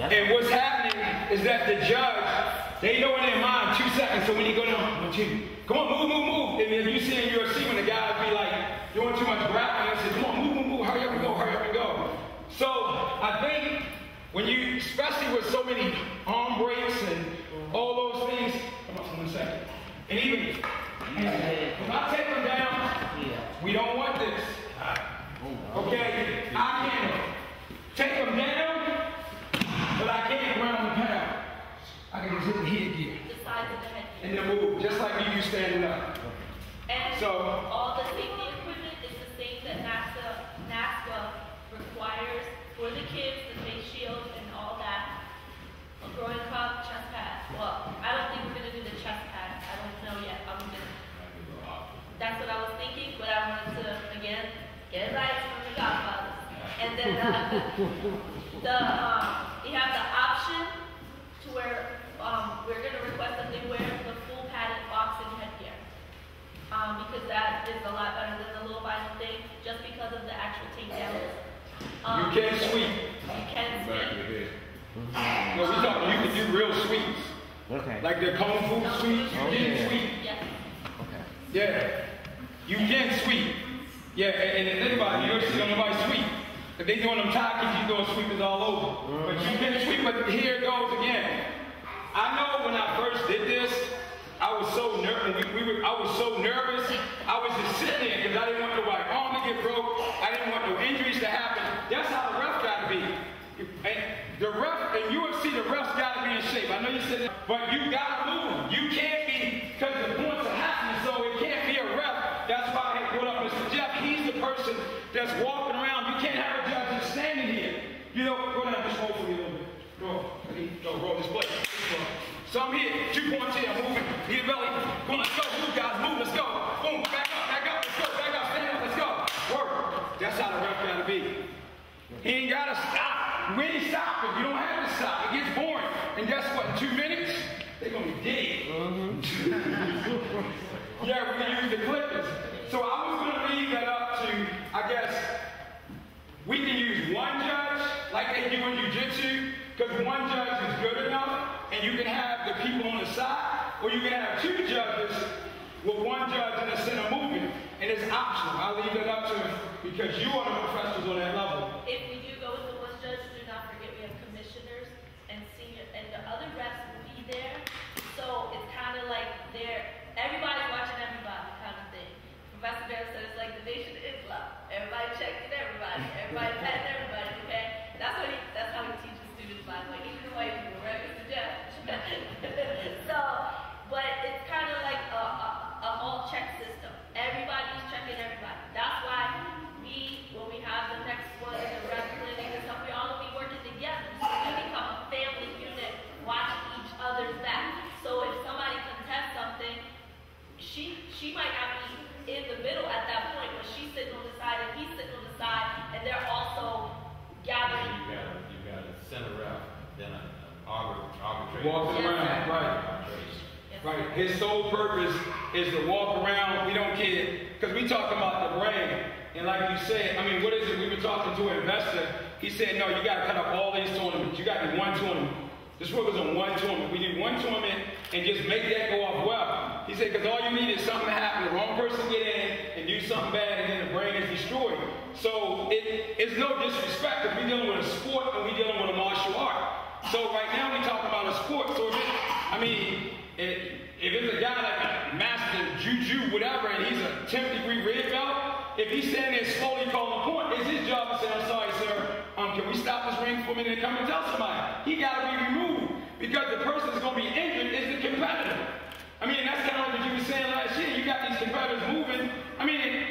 And what's happening is that the judge, they know in their mind 2 seconds, so when you go down, 1, 2, come on, move, move, move. And then you see in UFC when the guys be like doing too much grappling, they say, come on, move, move, move, hurry up and go, hurry up and go. So I think when you, especially with so many arm breaks and all those things, come on, 1 second. And even, if I take them down, we don't want this. Okay, I can take them down, but I can't ground and pound. I can just hit the head gear. The sides of the head gear. And then move, just like you standing up. And so, all the safety equipment is the same that NASPA requires for the kids, the face shield and all that. A groin cup, chest pad. Well, I don't think we're going to do the chest pad. I don't know yet. That's what I was thinking, but I wanted to, again, get advice from the godfathers. And then you have the option to where we're going to request that they wear the full padded boxing headgear. Because that is a lot better than the little vinyl thing, just because of the actual takedowns. You can sweep. You can sweep. No, we talking, you can do real sweeps. Okay. Like the kung fu sweeps, you can sweep. Yes. Okay. Yeah. You can sweep. Yeah, and the thing about it, you don't see nobody sweep. If they doing them Thai kicks, you doing sweepers all over. But you can sweep, but here it goes again. I know when I first did this, I was so nervous. I was so nervous. I was just sitting there because I didn't want nobody's arm to get broke. I didn't want no injuries to happen. That's how the ref got to be. And the ref, in UFC, the ref's got to be in shape. I know you said that, but you got to move. You can't be, because the points are happening, so it can't be a ref. That's why I brought up Mr. Jeff. He's the person that's walking around. You can't have a judge that's standing here. You know, go down, just roll for me a little bit. Go, roll this plate. So I'm here, 2 points here, I'm moving. Need a belly. Come on, let's go. Move, guys, move, let's go. Boom, back up, let's go, back up, stand up, let's go. Work. That's how the ref gotta be. He ain't gotta stop. We ain't stopping. You don't have to stop. It gets boring. And guess what? In 2 minutes, they're gonna be dead. Yeah, we're gonna use the clippers. So I was gonna leave that up to, I guess, we can use one judge, like they do in jiu-jitsu, because one judge is good enough, and you can have the people on the side, or you can have 2 judges with 1 judge in the center moving, and it's optional. I'll leave that up to him, because you are the professionals on that level. If we do go with the 1 judge, do not forget we have commissioners and senior, and the other refs will be there. So it's kind of like everybody's watching everybody kind of thing. Professor Bear said it's like the Nation of Islam. Everybody checking everybody. Everybody patting everybody, okay? That's how he teaches students, by the way. Even the white people, right, Mr. Jeff? So, but it's kind of like a all check system. Everybody's checking everybody. That's why when we have the next one, the rep clinic and stuff, we all will be working together. So we become a family unit, watching each other's back. So if somebody contests something, she might not be in the middle at that point, but she's sitting on the side and he's sitting on the side, and they're also gathering. You got a center rep, then an arbitrator. Walking around, right. Yes. Right. His sole purpose is to walk around. We don't care, because we talking about the brain. And like you said, I mean, what is it? We were talking to an investor. He said, no, you got to cut up all these tournaments. You got to do 1 tournament. This work is on 1 tournament. We do 1 tournament and just make that go off well. He said, because all you need is something to happen. The wrong person get in and do something bad, and then the brain is destroyed. So it's no disrespect, because we're dealing with a sport and we're dealing with a martial art. So right now we're talking about a sport. So if it's a guy like master juju, whatever, and he's a 10th degree red belt, if he's standing there slowly calling a point, it's his job to say, I'm sorry, sir, can we stop this ring for a minute and come and tell somebody? He got to be removed, because the person that's going to be injured is the competitor. I mean, that's kind of what you were saying last year. You got these competitors moving. I mean,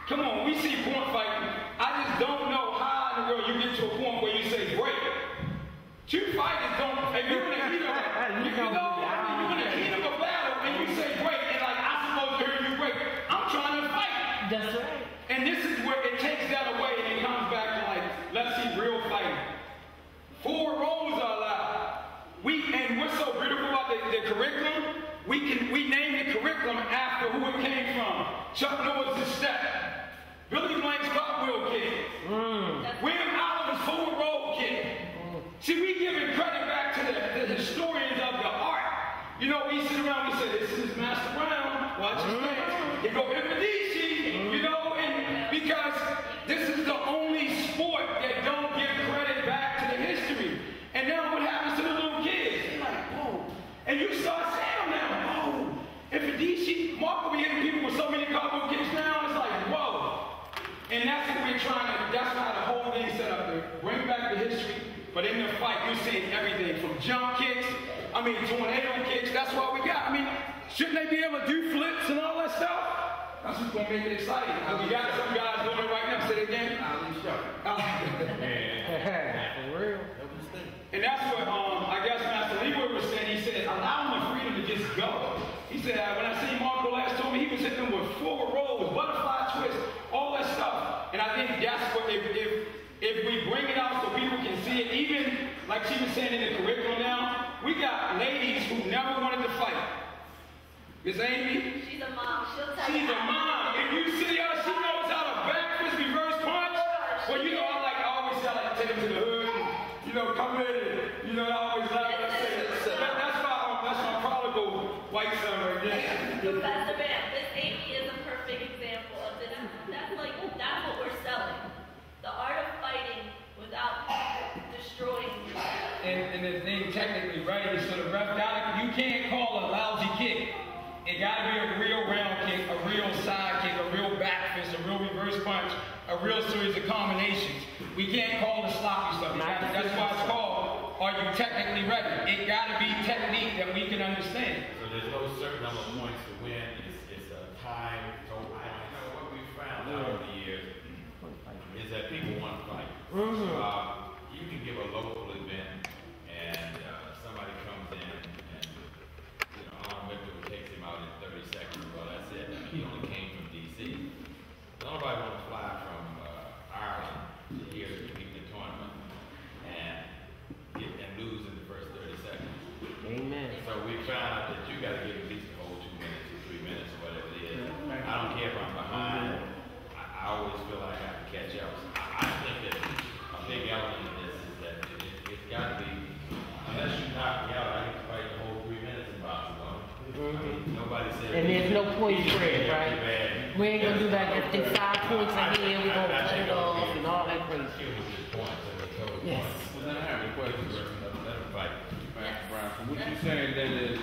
come on, we see point fighting. I just don't know how in the world you get to a point where you say break. 2 fighters don't, if you're in the heat of a battle and you say break, and like, I'm supposed to hear you break, I'm trying to fight. That's right. And this is where it takes that away, and it comes back to like, let's see real fighting. 4 rows are allowed. And what's so beautiful about the curriculum, we name the curriculum after who it came from. Chuck Norris' step. Billy Blank's cartwheel kick. William Oliver's 4 roll kick. See, we giving But in the fight, you're seeing everything from jump kicks, tornado kicks. That's what we got. Shouldn't they be able to do flips and all that stuff? That's what's going to make it exciting. We got some guys doing it right now. Say it again. For real. And that's what I guess Master Leroy was saying. He said, allow them the freedom to just go. He said, when I seen Marco last told me, he was hitting them with forward rolls, butterfly twists, all that stuff. And I think that's what, if we bring it out so people can see it, even like she was saying in the curriculum now, we got ladies who never wanted to fight. Miss Amy? She's a mom. She'll tell you. She's a mom. If you see her, she knows how to back fist, reverse punch. Well, I always say, take them to the hood. Come in. I always like to say that. That's my prodigal white son right there. Professor Bam, Miss Amy is a perfect example of this. That's what we're selling. The art of fighting without destroying yourself. And the thing technically, right, is so the ref you can't call a lousy kick. It gotta be a real round kick, a real side kick, a real back fist, a real reverse punch, a real series of combinations. We can't call the sloppy stuff. That's why it's called, are you technically ready? It gotta be technique that we can understand. So there's no certain number of points to win. It's a time, total point. What we found out over the years is that people want to fight. So you can give a local event and somebody comes in and Arm Victor takes him out in 30 seconds. Well, that's it. He only came from D.C. Nobody wants to fly from Ireland to here to compete in the tournament and lose in the first 30 seconds. Amen. So we found out that you got to give at least a whole 2 minutes or 3 minutes or whatever it is. I don't care if I'm behind. I always feel like I can catch up. I think that a big element of this is that it's got to be, unless you knock me out, I get to fight the whole 3 minutes in boxing. Nobody said. And there's no point spread, right? We ain't gonna do that. If there's 5 points ahead, we're gonna cut it off and all that crazy. Yes. Well, then I have a question. Let them fight. Brian, so what you're saying then is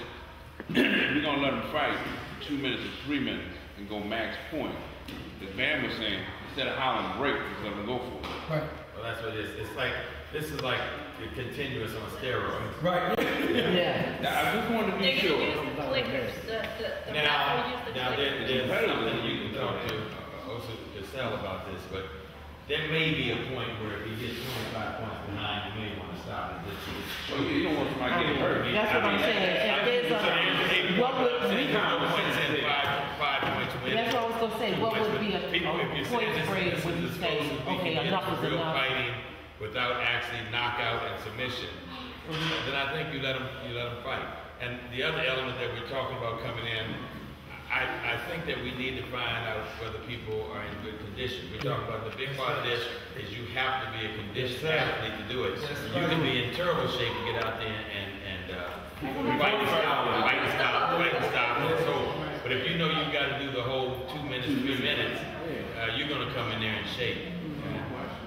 we're gonna let them fight 2 minutes or 3 minutes and go max point. As Van was saying, instead of howling break, just let them go for it. Right. Well, that's what it is. It's like, this is like the continuous on steroids. Right. Yeah. Now, I just wanted to be They can sure. use the clickers. The Now, use the there's clickers. something you can talk to also Giselle about this, but there may be a point where if he gets 25 points behind, you may want to stop and just Well, you don't want somebody getting hurt. That's what I'm saying. If there's what would we? Five points win. That's what I was gonna say. What would be a point spread when you say, okay, enough is enough? Fighting without actually knockout and submission, then I think you let them fight. And the other element that we're talking about coming in, I think that we need to find out whether people are in good condition. We're talking about the big part of this is you have to be a conditioned athlete to do it. You can be in terrible shape to get out there and fight and stop, and so. But if you know you've got to do the whole 2 minutes, 3 minutes, you're going to come in there in shape.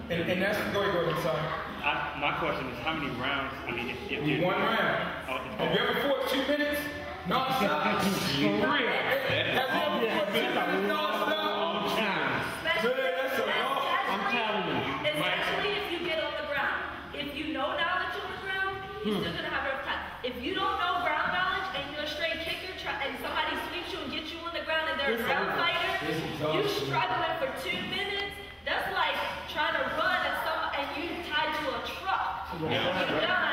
And that's, go ahead, sorry. My question is, how many rounds? If you 1 round. Have you ever fought 2 minutes? Non-stop? Have you ever fought 2 minutes non-stop? That's a lot. I'm telling you. Especially if you get on the ground. If you know knowledge on the ground, you're still going to have a rough time. If you don't know ground knowledge and you're a straight kicker and somebody sweeps you and gets you on the ground and they're a ground fighter, you struggling for 2 minutes, that's like trying to run and you tied to a truck. And when you're done,